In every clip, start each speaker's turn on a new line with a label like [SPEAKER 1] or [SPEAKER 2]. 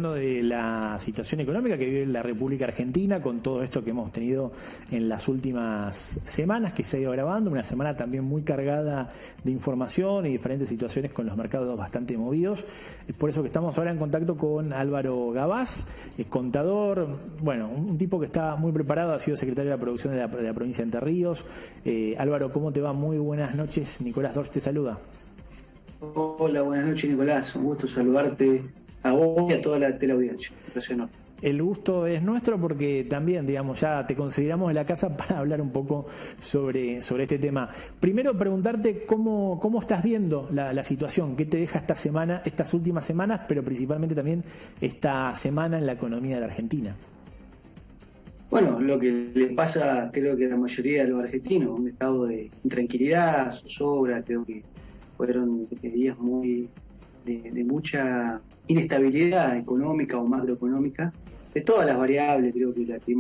[SPEAKER 1] hablando de la situación económica que vive la República Argentina con todo esto que hemos tenido en las últimas semanas que se ha ido grabando, una semana también muy cargada de información y diferentes situaciones con los mercados bastante movidos. Es por eso que estamos ahora en contacto con Álvaro Gabás, contador, bueno, un tipo que está muy preparado, ha sido secretario de la producción de la provincia de Entre Ríos. Álvaro, ¿cómo te va? Muy buenas noches, Nicolás Dorsch te saluda.
[SPEAKER 2] Hola, buenas noches, Nicolás. Un gusto saludarte a vos y a toda la teleaudiencia. Impresionante.
[SPEAKER 1] El gusto es nuestro porque también, digamos, ya te consideramos de la casa para hablar un poco sobre este tema. Primero, preguntarte cómo estás viendo la situación, qué te deja esta semana, estas últimas semanas, pero principalmente también esta semana en la economía de la Argentina.
[SPEAKER 2] Bueno, lo que le pasa, creo que a la mayoría de los argentinos, un estado de intranquilidad, zozobra, creo que fueron días muy de mucha inestabilidad económica o macroeconómica, de todas las variables, creo que la que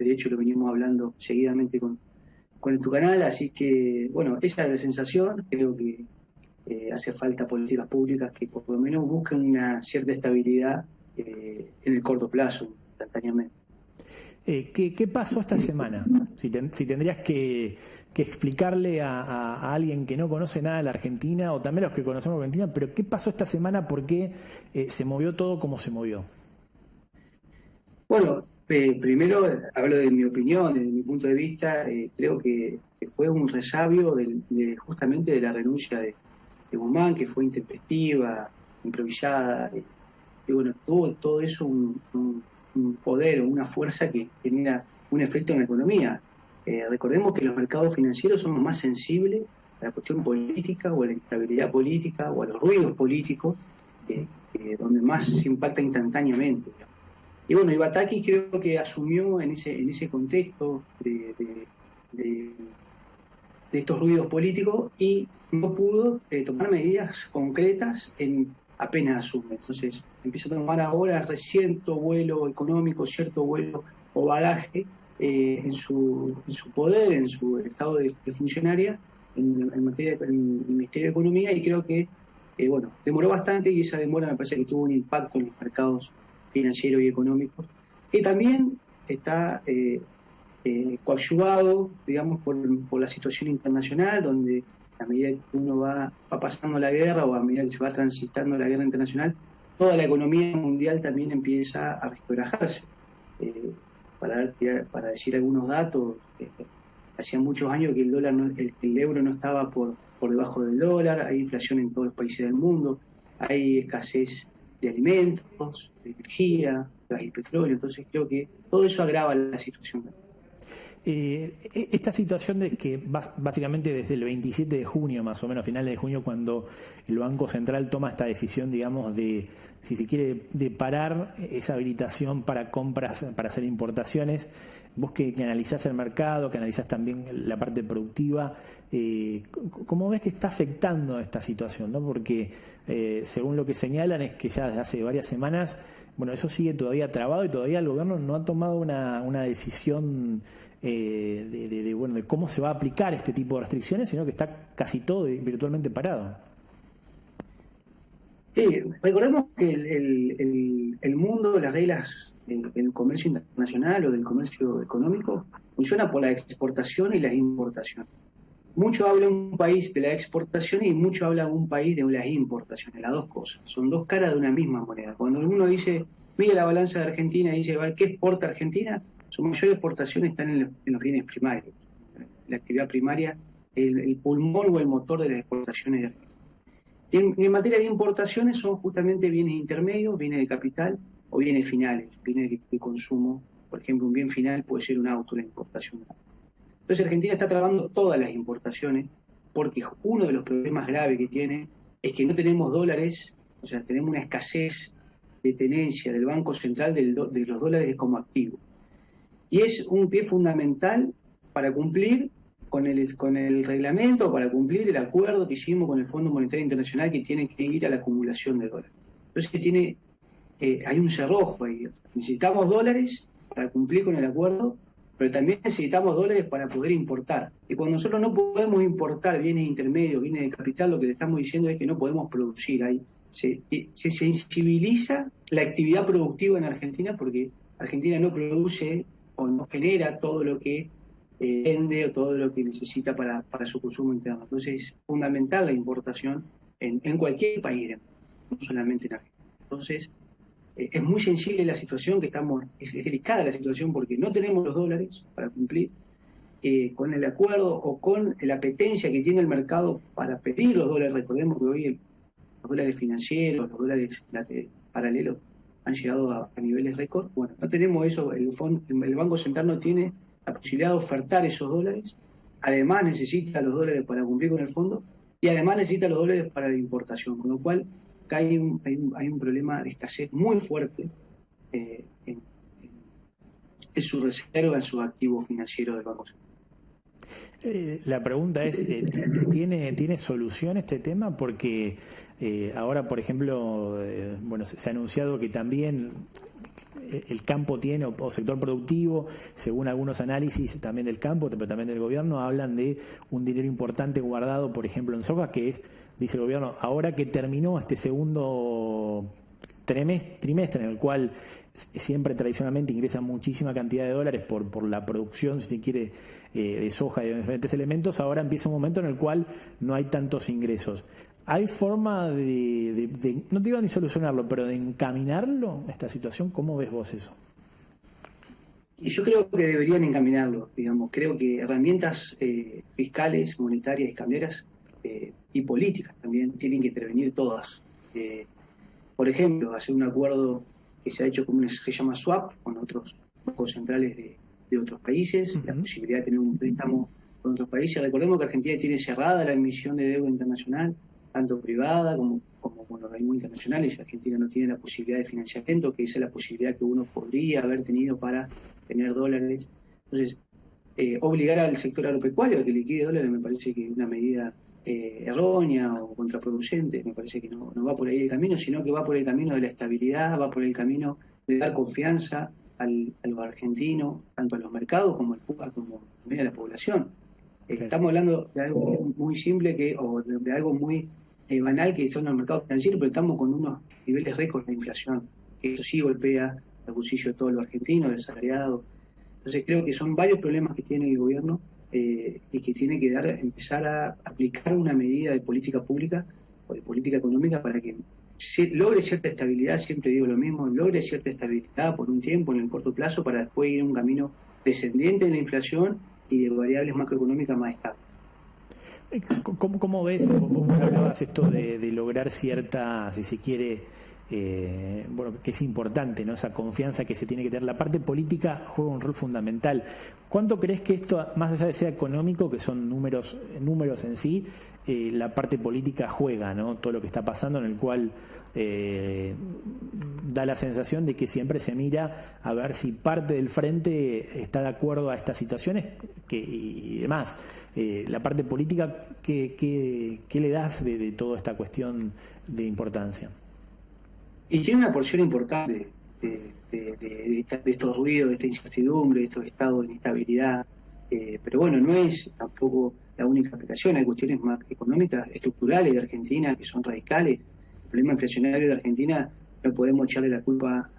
[SPEAKER 2] de hecho lo venimos hablando seguidamente con tu canal, así que, bueno, esa es la sensación, creo que hace falta políticas públicas que por lo menos busquen una cierta estabilidad en el corto plazo, instantáneamente.
[SPEAKER 1] ¿Qué pasó esta semana? Si tendrías que explicarle a alguien que no conoce nada de la Argentina, o también a los que conocemos la Argentina, pero ¿qué pasó esta semana? ¿Por qué se movió todo como se movió?
[SPEAKER 2] Bueno, primero hablo de mi opinión, desde mi punto de vista, creo que fue un resabio justamente de la renuncia de Guzmán, que fue intempestiva, improvisada, y bueno, tuvo todo eso un poder o una fuerza que genera un efecto en la economía. Recordemos que los mercados financieros son más sensibles a la cuestión política o a la instabilidad política o a los ruidos políticos, donde más se impacta instantáneamente. Y bueno, Ibatakis creo que asumió en ese contexto de estos ruidos políticos y no pudo tomar medidas concretas en apenas asume. Entonces empieza a tomar ahora cierto vuelo económico, cierto vuelo o bagaje en su poder, en su estado de funcionaria en materia del Ministerio de Economía, y creo que bueno, demoró bastante, y esa demora me parece que tuvo un impacto en los mercados financieros y económicos, que también está coadyuvado, digamos, por la situación internacional, donde a medida que uno va pasando la guerra o a medida que se va transitando la guerra internacional, toda la economía mundial también empieza a resquebrajarse. Para decir algunos datos, hacía muchos años que el euro no estaba por debajo del dólar, hay inflación en todos los países del mundo, hay escasez de alimentos, de energía, gas y petróleo, entonces creo que todo eso agrava la situación.
[SPEAKER 1] Esta situación de que básicamente desde el 27 de junio, más o menos, finales de junio, cuando el Banco Central toma esta decisión, digamos, de, si se quiere, de parar esa habilitación para compras, para hacer importaciones, vos que analizás el mercado, que analizás también la parte productiva, ¿cómo ves que está afectando esta situación, ¿no? Porque según lo que señalan es que ya desde hace varias semanas, bueno, eso sigue todavía trabado y todavía el gobierno no ha tomado una decisión de cómo se va a aplicar este tipo de restricciones, sino que está casi todo virtualmente parado.
[SPEAKER 2] Sí, recordemos que el mundo, las reglas del comercio internacional o del comercio económico funciona por la exportación y la importación. Mucho habla un país de la exportación y mucho habla un país de las importaciones, las dos cosas. Son dos caras de una misma moneda. Cuando uno dice, mira la balanza de Argentina y dice, ¿qué exporta Argentina? Su mayor exportación está en los bienes primarios. La actividad primaria, el pulmón o el motor de las exportaciones de Argentina. En materia de importaciones son justamente bienes intermedios, bienes de capital o bienes finales, bienes de consumo. Por ejemplo, un bien final puede ser un auto, la importación. Entonces Argentina está trabando todas las importaciones porque uno de los problemas graves que tiene es que no tenemos dólares, o sea, tenemos una escasez de tenencia del Banco Central de los dólares como activo. Y es un pie fundamental para cumplir con el reglamento, para cumplir el acuerdo que hicimos con el Fondo Monetario Internacional, que tiene que ir a la acumulación de dólares. Entonces hay un cerrojo ahí. Necesitamos dólares para cumplir con el acuerdo, pero también necesitamos dólares para poder importar. Y cuando nosotros no podemos importar bienes intermedios, bienes de capital, lo que le estamos diciendo es que no podemos producir. Ahí se sensibiliza la actividad productiva en Argentina, porque Argentina no produce o no genera todo lo que vende o todo lo que necesita para su consumo interno. Entonces es fundamental la importación en cualquier país, no solamente en Argentina. Entonces es muy sensible la situación que estamos, es delicada la situación porque no tenemos los dólares para cumplir con el acuerdo o con la apetencia que tiene el mercado para pedir los dólares. Recordemos que hoy los dólares financieros, los dólares paralelos han llegado a niveles récord. Bueno, no tenemos eso, el Banco Central no tiene la posibilidad de ofertar esos dólares, además necesita los dólares para cumplir con el fondo y además necesita los dólares para la importación, con lo cual hay un problema de escasez muy fuerte en su reserva, en sus activos financieros del Banco Central.
[SPEAKER 1] La pregunta es, ¿tiene solución este tema? Porque ahora, por ejemplo, bueno, se ha anunciado que también el campo tiene, o sector productivo, según algunos análisis también del campo, pero también del gobierno, hablan de un dinero importante guardado, por ejemplo, en soja, que es, dice el gobierno, ahora que terminó este segundo trimestre en el cual siempre tradicionalmente ingresa muchísima cantidad de dólares por la producción, si se quiere, de soja y de diferentes elementos, ahora empieza un momento en el cual no hay tantos ingresos. ¿Hay forma de no digo ni solucionarlo, pero de encaminarlo, esta situación? ¿Cómo ves vos eso?
[SPEAKER 2] Y yo creo que deberían encaminarlo, digamos. Creo que herramientas fiscales, monetarias y cambiarias y políticas también tienen que intervenir todas. Por ejemplo, hacer un acuerdo que se ha hecho como se llama swap con otros bancos centrales de otros países, la posibilidad de tener un préstamo con otros países. Recordemos que Argentina tiene cerrada la emisión de deuda internacional, tanto privada como con organismos internacionales, y Argentina no tiene la posibilidad de financiamiento, que esa es la posibilidad que uno podría haber tenido para tener dólares. Entonces, obligar al sector agropecuario a que liquide dólares me parece que es una medida errónea o contraproducente. Me parece que no va por ahí el camino, sino que va por el camino de la estabilidad, va por el camino de dar confianza a los argentinos, tanto a los mercados como también a la población. Estamos hablando de algo muy simple o de algo muy banal, que son los mercados financieros, pero estamos con unos niveles récords de inflación, que eso sí golpea el bolsillo de todos los argentinos, del asalariado. Entonces creo que son varios problemas que tiene el gobierno y que tiene que empezar a aplicar una medida de política pública o de política económica para que logre cierta estabilidad, siempre digo lo mismo, logre cierta estabilidad por un tiempo, en el corto plazo, para después ir a un camino descendiente en la inflación y de variables macroeconómicas más estables.
[SPEAKER 1] ¿Cómo ves? Vos hablabas esto de lograr cierta, si se quiere, bueno, que es importante, ¿no? Esa confianza que se tiene que tener. La parte política juega un rol fundamental. ¿Cuánto crees que esto, más allá de ser económico, que son números en sí, la parte política juega, ¿no? Todo lo que está pasando, en el cual da la sensación de que siempre se mira a ver si parte del frente está de acuerdo a estas situaciones y demás. La parte política, ¿qué le das de toda esta cuestión de importancia?
[SPEAKER 2] Y tiene una porción importante de estos ruidos, de esta incertidumbre, de estos estados de inestabilidad. Pero bueno, no es tampoco la única explicación. Hay cuestiones más económicas, estructurales de Argentina que son radicales. El problema inflacionario de Argentina no podemos echarle la culpa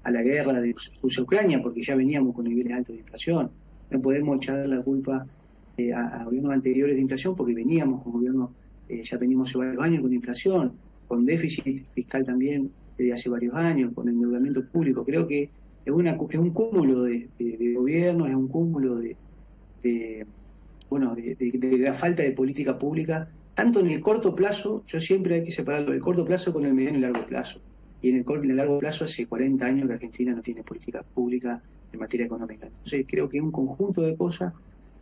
[SPEAKER 2] a la guerra de Rusia-Ucrania, porque ya veníamos con niveles altos de inflación. No podemos echarle la culpa a gobiernos anteriores de inflación, porque veníamos con gobiernos, ya venimos hace varios años con inflación, con déficit fiscal también desde hace varios años, con endeudamiento público. Creo que es un cúmulo de gobiernos, es un cúmulo de la falta de política pública, tanto en el corto plazo. Yo siempre hay que separarlo, el corto plazo con el mediano y largo plazo. Y en el largo plazo hace 40 años que Argentina no tiene política pública en materia económica. Entonces creo que es un conjunto de cosas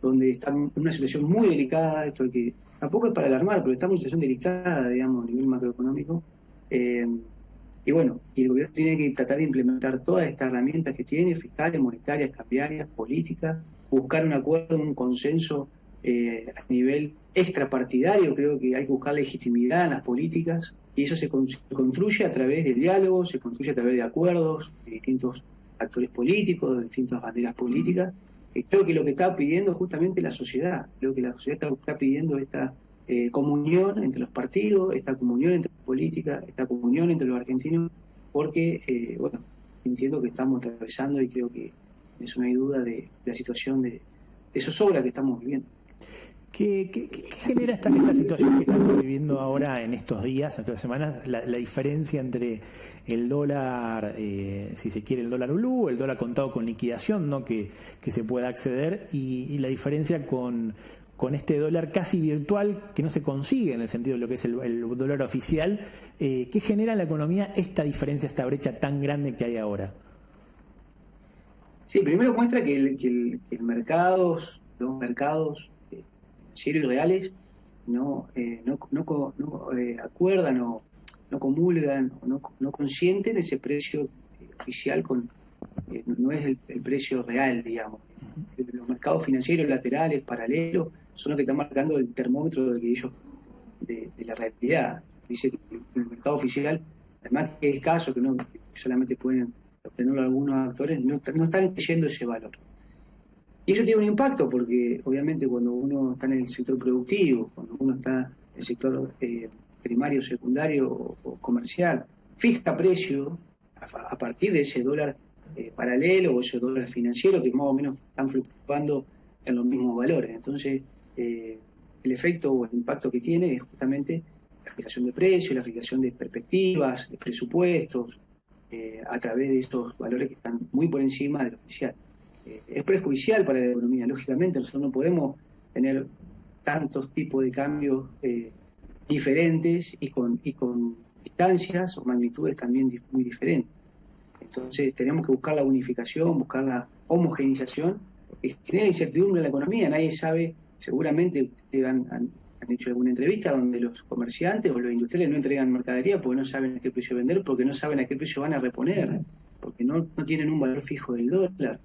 [SPEAKER 2] donde está en una situación muy delicada, esto que tampoco es para alarmar, pero estamos en una situación delicada, digamos, a nivel macroeconómico. Y bueno, y el gobierno tiene que tratar de implementar todas estas herramientas que tiene, fiscales, monetarias, cambiarias, políticas, buscar un acuerdo, un consenso a nivel extrapartidario. Creo que hay que buscar legitimidad en las políticas, y eso se construye a través del diálogo, se construye a través de acuerdos de distintos actores políticos, de distintas banderas políticas. Creo que lo que está pidiendo justamente la sociedad, creo que la sociedad está pidiendo esta comunión entre los partidos, esta comunión entre la política, esta comunión entre los argentinos, porque, bueno, entiendo que estamos atravesando y creo que eso no hay duda de la situación de zozobra que estamos viviendo.
[SPEAKER 1] ¿Qué genera esta situación que estamos viviendo ahora en estos días, en estas semanas, la diferencia entre el dólar, si se quiere, el dólar blue, el dólar contado con liquidación, ¿no? que se pueda acceder, y la diferencia con este dólar casi virtual que no se consigue en el sentido de lo que es el dólar oficial? ¿Qué genera en la economía esta diferencia, esta brecha tan grande que hay ahora?
[SPEAKER 2] Sí, primero muestra que los mercados financieros y reales no acuerdan o no comulgan o no consienten ese precio oficial no es el precio real, digamos. Los mercados financieros laterales, paralelos, son los que están marcando el termómetro de que ellos de la realidad. Dice que el mercado oficial, además que es escaso, que solamente pueden obtenerlo algunos actores, no están creyendo ese valor. Y eso tiene un impacto porque obviamente cuando uno está en el sector productivo, cuando uno está en el sector primario, secundario o comercial, fija precio a partir de ese dólar paralelo o ese dólar financiero que más o menos están fluctuando en los mismos valores. Entonces, el efecto o el impacto que tiene es justamente la fijación de precios, la fijación de perspectivas, de presupuestos, a través de esos valores que están muy por encima del oficial. Es perjudicial para la economía, lógicamente. Nosotros no podemos tener tantos tipos de cambios diferentes y con distancias o magnitudes también muy diferentes. Entonces tenemos que buscar la unificación, buscar la homogenización, que genera incertidumbre en la economía. Nadie sabe, seguramente ustedes han hecho alguna entrevista donde los comerciantes o los industriales no entregan mercadería porque no saben a qué precio vender, porque no saben a qué precio van a reponer, porque no tienen un valor fijo del dólar.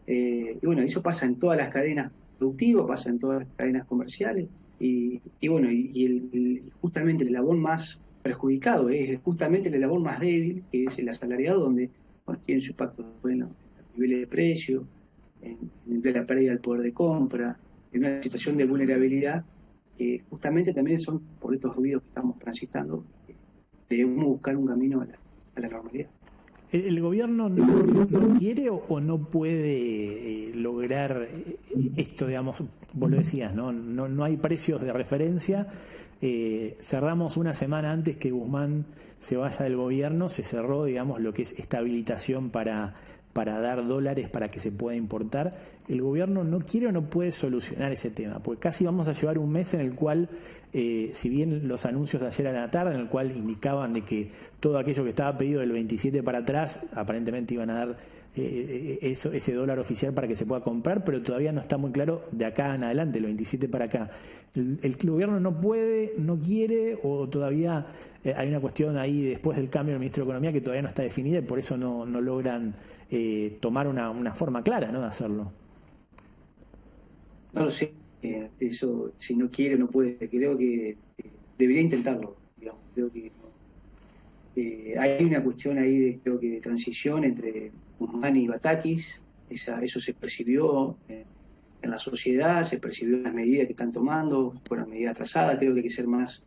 [SPEAKER 2] Y bueno, eso pasa en todas las cadenas productivas, pasa en todas las cadenas comerciales, y bueno, y justamente el eslabón más perjudicado es justamente el eslabón más débil, que es el asalariado, donde bueno, tiene su impacto en los niveles de precio, en la pérdida del poder de compra, en una situación de vulnerabilidad, que justamente también son por estos ruidos que estamos transitando, debemos buscar un camino a la normalidad.
[SPEAKER 1] ¿El gobierno no quiere o no puede lograr esto, digamos? Vos lo decías, no hay precios de referencia. Cerramos una semana antes que Guzmán se vaya del gobierno, se cerró, digamos, lo que es esta habilitación para dar dólares para que se pueda importar. ¿El gobierno no quiere o no puede solucionar ese tema? Porque casi vamos a llevar un mes en el cual, si bien los anuncios de ayer a la tarde, en el cual indicaban de que todo aquello que estaba pedido del 27 para atrás, aparentemente iban a dar ese dólar oficial para que se pueda comprar, pero todavía no está muy claro de acá en adelante, el 27 para acá. ¿El gobierno no puede, no quiere, o todavía hay una cuestión ahí después del cambio del ministro de Economía que todavía no está definida y por eso no logran tomar una forma clara, ¿no?, de hacerlo?
[SPEAKER 2] No lo sé, eso si no quiere no puede, creo que debería intentarlo, digamos. Creo que hay una cuestión ahí creo que de transición entre Guzmán y Batakis, eso se percibió en la sociedad, se percibió en las medidas que están tomando, fueron medidas atrasadas, creo que hay que ser más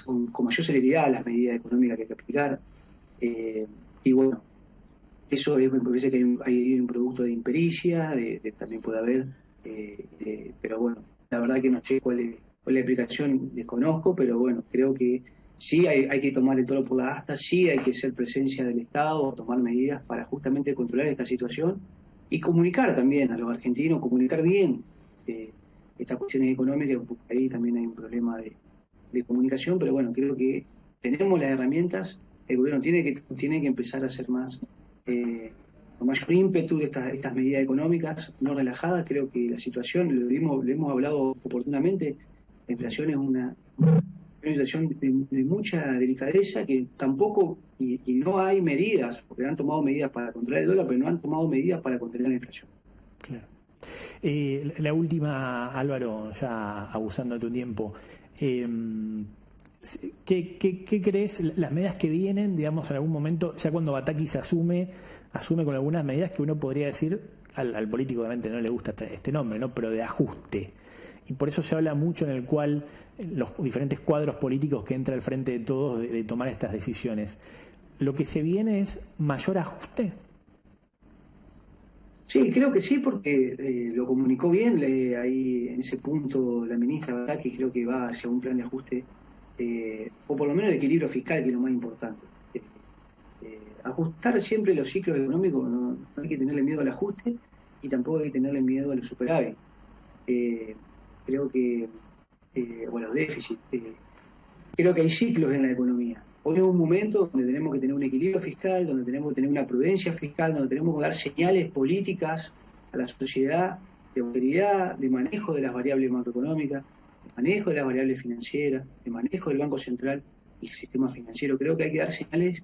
[SPEAKER 2] con mayor celeridad las medidas económicas que hay que aplicar, y bueno, eso me parece que hay un producto de impericia, también puede haber, pero bueno, la verdad que no sé cuál es la explicación, desconozco, pero bueno, creo que sí hay que tomar el toro por la asta, sí hay que ser presencia del Estado, tomar medidas para justamente controlar esta situación y comunicar también a los argentinos, comunicar bien estas cuestiones económicas, porque ahí también hay un problema de comunicación, pero bueno, creo que tenemos las herramientas, el gobierno tiene que empezar a hacer más, con mayor ímpetu de estas medidas económicas no relajadas. Creo que la situación, lo hemos hablado oportunamente, la inflación es una situación de mucha delicadeza que tampoco, y no hay medidas, porque han tomado medidas para controlar el dólar, pero no han tomado medidas para contener la inflación.
[SPEAKER 1] Claro. La última, Álvaro, ya abusando de tu tiempo. ¿Qué crees? Las medidas que vienen, digamos, en algún momento, ya cuando Batakis asume con algunas medidas que uno podría decir, al político obviamente no le gusta este nombre, ¿no?, pero de ajuste. y por eso se habla mucho en el cual los diferentes cuadros políticos que entra al frente de todos de tomar estas decisiones. ¿Lo que se viene es mayor ajuste?
[SPEAKER 2] Sí, creo que sí, porque lo comunicó bien ahí en ese punto la ministra Bataki, creo que va hacia un plan de ajuste, o por lo menos de equilibrio fiscal, que es lo más importante. Ajustar siempre los ciclos económicos, no hay que tenerle miedo al ajuste y tampoco hay que tenerle miedo a los superávit. Creo que, o a los déficits. Creo que hay ciclos en la economía. Hoy es un momento donde tenemos que tener un equilibrio fiscal, donde tenemos que tener una prudencia fiscal, donde tenemos que dar señales políticas a la sociedad de austeridad, de manejo de las variables macroeconómicas, de manejo de las variables financieras, de manejo del Banco Central y el sistema financiero. Creo que hay que dar señales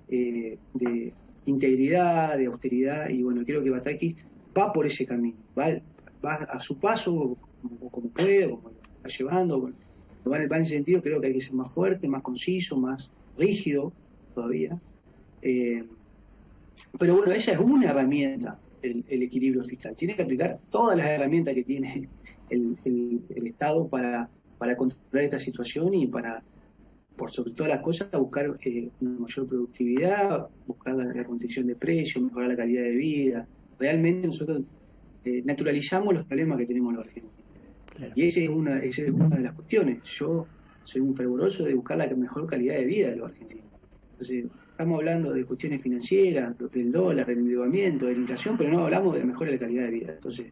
[SPEAKER 2] de integridad, de austeridad, y bueno, creo que Bataki va por ese camino, va a su paso, como puede, como lo está llevando, va en ese sentido. Creo que hay que ser más fuerte, más conciso, más rígido todavía. Pero bueno, esa es una herramienta, el equilibrio fiscal. Tiene que aplicar todas las herramientas que tiene el Estado para controlar esta situación y para, por sobre todas las cosas, buscar una mayor productividad, buscar la contención de precios, mejorar la calidad de vida. Realmente nosotros naturalizamos los problemas que tenemos los argentinos. Claro. Y esa es una de las cuestiones. Yo soy un fervoroso de buscar la mejor calidad de vida de los argentinos. Entonces, estamos hablando de cuestiones financieras, del dólar, del endeudamiento, de la inflación, pero no hablamos de la mejora de la calidad de vida. Entonces,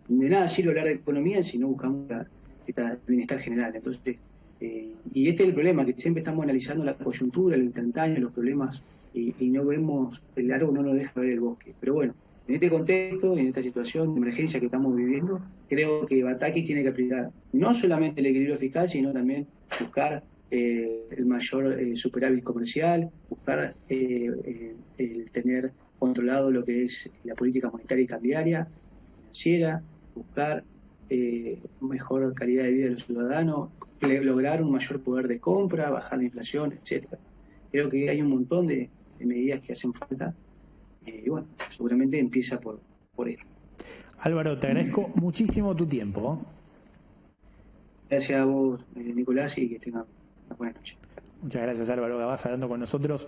[SPEAKER 2] de nada sirve hablar de economía si no buscamos el bienestar general. Entonces, y este es el problema, que siempre estamos analizando la coyuntura, lo instantáneo, los problemas, y no vemos, el árbol no nos deja ver el bosque. Pero bueno, en este contexto, en esta situación de emergencia que estamos viviendo, creo que Bataki tiene que aplicar no solamente el equilibrio fiscal, sino también buscar el mayor superávit comercial, buscar el tener controlado lo que es la política monetaria y cambiaria, financiera, buscar mejor calidad de vida de los ciudadanos, lograr un mayor poder de compra, bajar la inflación, etcétera. Creo que hay un montón de medidas que hacen falta. Y bueno, seguramente empieza por esto.
[SPEAKER 1] Álvaro, te agradezco muchísimo tu tiempo.
[SPEAKER 2] Gracias a vos, Nicolás, y que tengan una buena noche.
[SPEAKER 1] Muchas gracias, Álvaro Gabás, hablando con nosotros,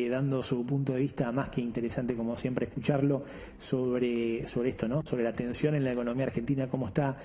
[SPEAKER 1] dando su punto de vista más que interesante, como siempre, escucharlo sobre esto, ¿no? Sobre la tensión en la economía argentina, cómo está